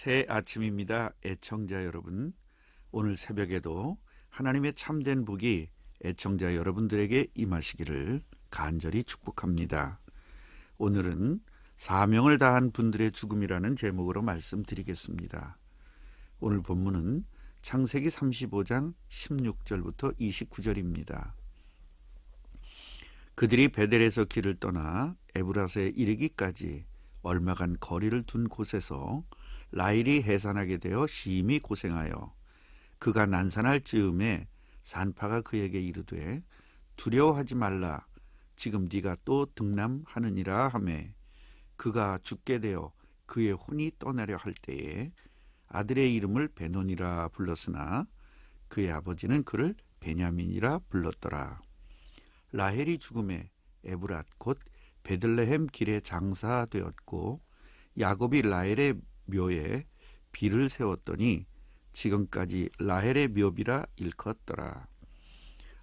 새 아침입니다. 애청자 여러분, 오늘 새벽에도 하나님의 참된 복이 애청자 여러분들에게 임하시기를 간절히 축복합니다. 오늘은 사명을 다한 분들의 죽음이라는 제목으로 말씀드리겠습니다. 오늘 본문은 창세기 35장 16절부터 29절입니다. 그들이 베델에서 길을 떠나 에브라서에 이르기까지 얼마간 거리를 둔 곳에서 라헬이 해산하게 되어 심히 고생하여 그가 난산할 즈음에 산파가 그에게 이르되 두려워하지 말라, 지금 네가 또 등남하느니라 하매 그가 죽게 되어 그의 혼이 떠나려 할 때에 아들의 이름을 베논이라 불렀으나 그의 아버지는 그를 베냐민이라 불렀더라. 라헬이 죽음에 에브랏 곧 베들레헴 길에 장사되었고 야곱이 라헬의 묘에 비를 세웠더니 지금까지 라헬의 묘비라 일컫더라.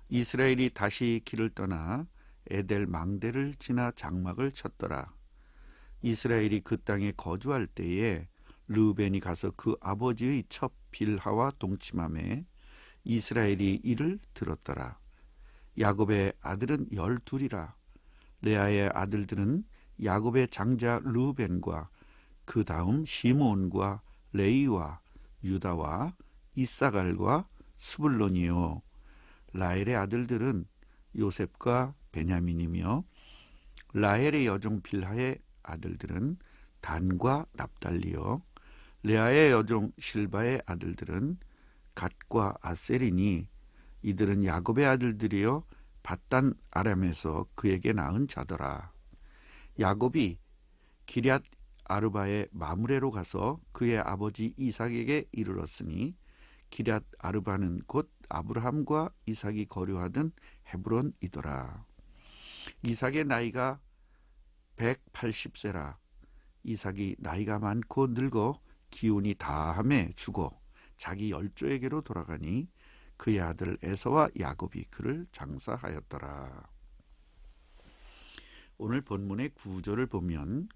이스라엘이 다시 길을 떠나 에델 망대를 지나 장막을 쳤더라. 이스라엘이 그 땅에 거주할 때에 르우벤이 가서 그 아버지의 첩 빌하와 동침하매 이스라엘이 이를 들었더라. 야곱의 아들은 12이라. 레아의 아들들은 야곱의 장자 르우벤과 그 다음 시므온과 레위와 유다와 이사갈과 스불론이요. 라헬의 아들들은 요셉과 베냐민이며 라헬의 여종 빌하의 아들들은 단과 납달리요. 레아의 여종 실바의 아들들은 갓과 아셀이니 이들은 야곱의 아들들이요 밧단 아람에서 그에게 낳은 자더라. 야곱이 기럇 아르바의 마므레로 가서 그의 아버지 이삭에게 이르렀으니 기럇 아르바는 곧 아브라함과 이삭이 거류하던 헤브론이더라. 이삭의 나이가 180세라. 이삭이 나이가 많고 늙어 기운이 다함에 죽어 자기 열조에게로 돌아가니 그의 아들 에서와 야곱이 그를 장사하였더라. 오늘 본문의 구조를 보면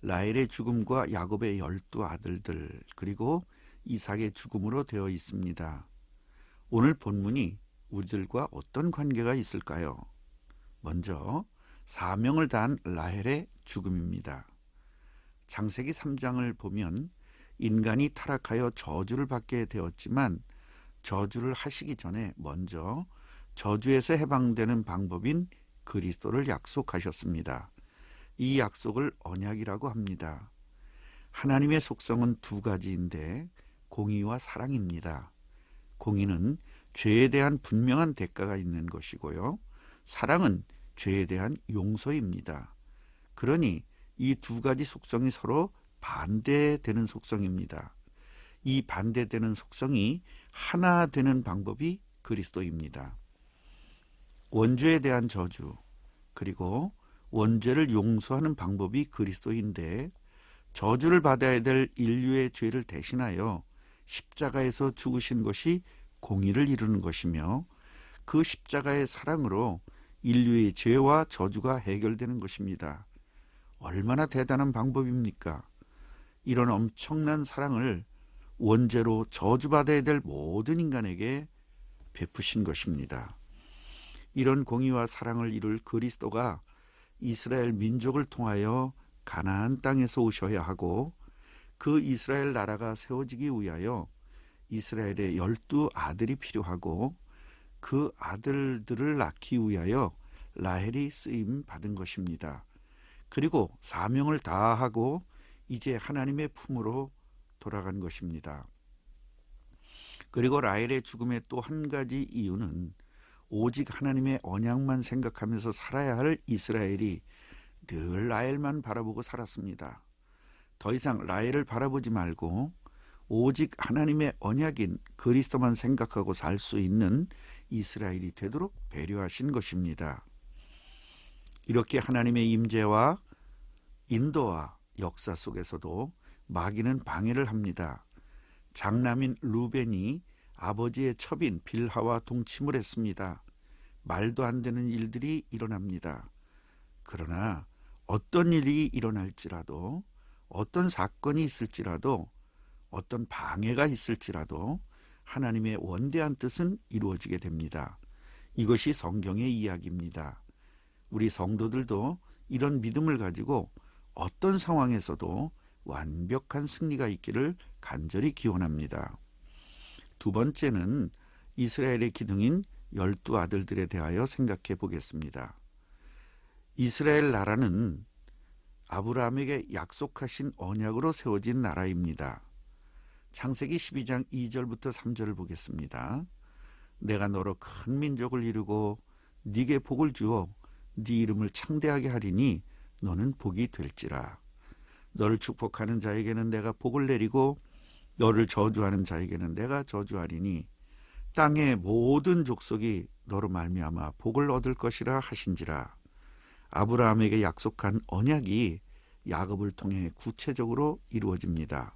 라헬의 죽음과 야곱의 12아들들 그리고 이삭의 죽음으로 되어 있습니다. 오늘 본문이 우리들과 어떤 관계가 있을까요? 먼저 사명을 다한 라헬의 죽음입니다. 창세기 3장을 보면 인간이 타락하여 저주를 받게 되었지만 저주를 하시기 전에 먼저 저주에서 해방되는 방법인 그리스도를 약속하셨습니다. 이 약속을 언약이라고 합니다. 하나님의 속성은 두 가지인데 공의와 사랑입니다. 공의는 죄에 대한 분명한 대가가 있는 것이고요. 사랑은 죄에 대한 용서입니다. 그러니 이 두 가지 속성이 서로 반대되는 속성입니다. 이 반대되는 속성이 하나 되는 방법이 그리스도입니다. 원죄에 대한 저주 그리고 원죄를 용서하는 방법이 그리스도인데 저주를 받아야 될 인류의 죄를 대신하여 십자가에서 죽으신 것이 공의를 이루는 것이며 그 십자가의 사랑으로 인류의 죄와 저주가 해결되는 것입니다. 얼마나 대단한 방법입니까? 이런 엄청난 사랑을 원죄로 저주받아야 될 모든 인간에게 베푸신 것입니다. 이런 공의와 사랑을 이룰 그리스도가 이스라엘 민족을 통하여 가나안 땅에서 오셔야 하고 그 이스라엘 나라가 세워지기 위하여 이스라엘의 12아들이 필요하고 그 아들들을 낳기 위하여 라헬이 쓰임 받은 것입니다. 그리고 사명을 다하고 이제 하나님의 품으로 돌아간 것입니다. 그리고 라헬의 죽음의 또 한 가지 이유는 오직 하나님의 언약만 생각하면서 살아야 할 이스라엘이 늘 라헬만 바라보고 살았습니다. 더 이상 라헬을 바라보지 말고 오직 하나님의 언약인 그리스도만 생각하고 살 수 있는 이스라엘이 되도록 배려하신 것입니다. 이렇게 하나님의 임재와 인도와 역사 속에서도 마귀는 방해를 합니다. 장남인 루벤이 아버지의 첩인 빌하와 동침을 했습니다. 말도 안 되는 일들이 일어납니다. 그러나 어떤 일이 일어날지라도 어떤 사건이 있을지라도 어떤 방해가 있을지라도 하나님의 원대한 뜻은 이루어지게 됩니다. 이것이 성경의 이야기입니다. 우리 성도들도 이런 믿음을 가지고 어떤 상황에서도 완벽한 승리가 있기를 간절히 기원합니다. 두 번째는 이스라엘의 기둥인 12아들들에 대하여 생각해 보겠습니다. 이스라엘 나라는 아브라함에게 약속하신 언약으로 세워진 나라입니다. 창세기 12장 2절부터 3절을 보겠습니다. 내가 너로 큰 민족을 이루고 네게 복을 주어 네 이름을 창대하게 하리니 너는 복이 될지라. 너를 축복하는 자에게는 내가 복을 내리고 너를 저주하는 자에게는 내가 저주하리니 땅의 모든 족속이 너로 말미암아 복을 얻을 것이라 하신지라. 아브라함에게 약속한 언약이 야곱을 통해 구체적으로 이루어집니다.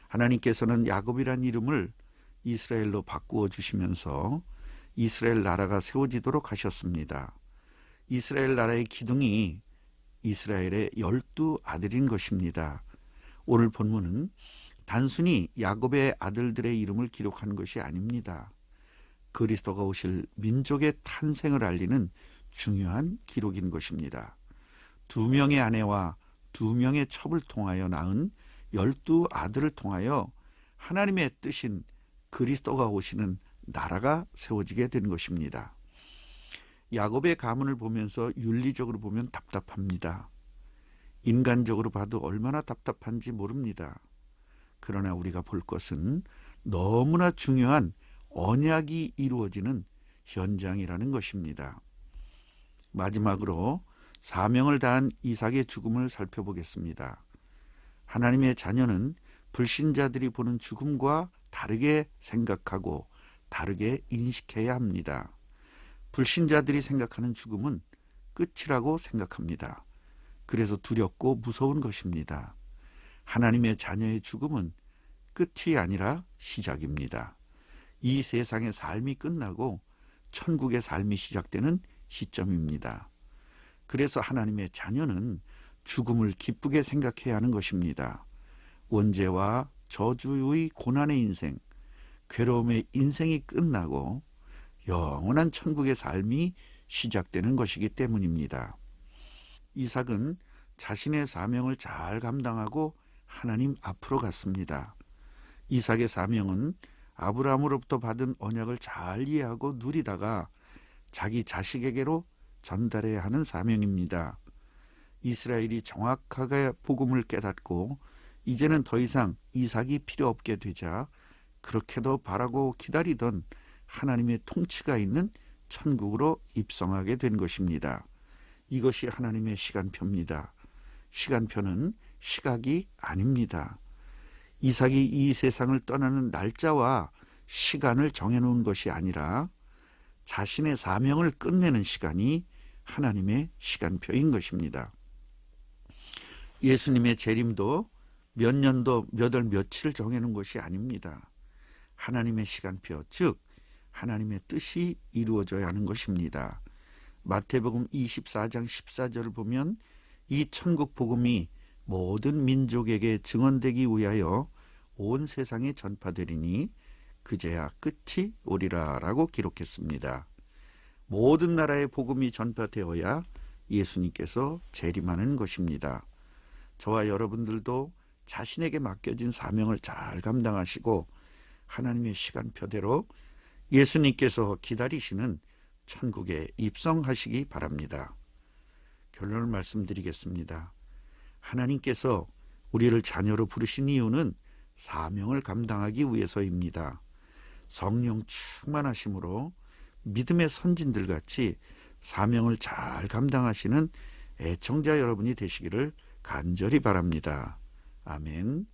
하나님께서는 야곱이란 이름을 이스라엘로 바꾸어 주시면서 이스라엘 나라가 세워지도록 하셨습니다. 이스라엘 나라의 기둥이 이스라엘의 12아들인 것입니다. 오늘 본문은 단순히 야곱의 아들들의 이름을 기록한 것이 아닙니다. 그리스도가 오실 민족의 탄생을 알리는 중요한 기록인 것입니다. 2명의 아내와 2명의 첩을 통하여 낳은 12아들을 통하여 하나님의 뜻인 그리스도가 오시는 나라가 세워지게 된 것입니다. 야곱의 가문을 보면서 윤리적으로 보면 답답합니다. 인간적으로 봐도 얼마나 답답한지 모릅니다. 그러나 우리가 볼 것은 너무나 중요한 언약이 이루어지는 현장이라는 것입니다. 마지막으로 사명을 다한 이삭의 죽음을 살펴보겠습니다. 하나님의 자녀는 불신자들이 보는 죽음과 다르게 생각하고 다르게 인식해야 합니다. 불신자들이 생각하는 죽음은 끝이라고 생각합니다. 그래서 두렵고 무서운 것입니다. 하나님의 자녀의 죽음은 끝이 아니라 시작입니다. 이 세상의 삶이 끝나고 천국의 삶이 시작되는 시점입니다. 그래서 하나님의 자녀는 죽음을 기쁘게 생각해야 하는 것입니다. 원죄와 저주의 고난의 인생, 괴로움의 인생이 끝나고 영원한 천국의 삶이 시작되는 것이기 때문입니다. 이삭은 자신의 사명을 잘 감당하고 하나님 앞으로 갔습니다. 이삭의 사명은 아브라함으로부터 받은 언약을 잘 이해하고 누리다가 자기 자식에게로 전달해야 하는 사명입니다. 이스라엘이 정확하게 복음을 깨닫고 이제는 더 이상 이삭이 필요 없게 되자 그렇게도 바라고 기다리던 하나님의 통치가 있는 천국으로 입성하게 된 것입니다. 이것이 하나님의 시간표입니다. 시간표는 시각이 아닙니다. 이삭이 이 세상을 떠나는 날짜와 시간을 정해놓은 것이 아니라 자신의 사명을 끝내는 시간이 하나님의 시간표인 것입니다. 예수님의 재림도 몇 년도 몇 월 며칠 정해놓은 것이 아닙니다. 하나님의 시간표, 즉 하나님의 뜻이 이루어져야 하는 것입니다. 마태복음 24장 14절을 보면 이 천국 복음이 모든 민족에게 증언되기 위하여 온 세상에 전파되리니 그제야 끝이 오리라 라고 기록했습니다. 모든 나라의 복음이 전파되어야 예수님께서 재림하는 것입니다. 저와 여러분들도 자신에게 맡겨진 사명을 잘 감당하시고 하나님의 시간표대로 예수님께서 기다리시는 천국에 입성하시기 바랍니다. 결론을 말씀드리겠습니다. 하나님께서 우리를 자녀로 부르신 이유는 사명을 감당하기 위해서입니다. 성령 충만하심으로 믿음의 선진들 같이 사명을 잘 감당하시는 애청자 여러분이 되시기를 간절히 바랍니다. 아멘.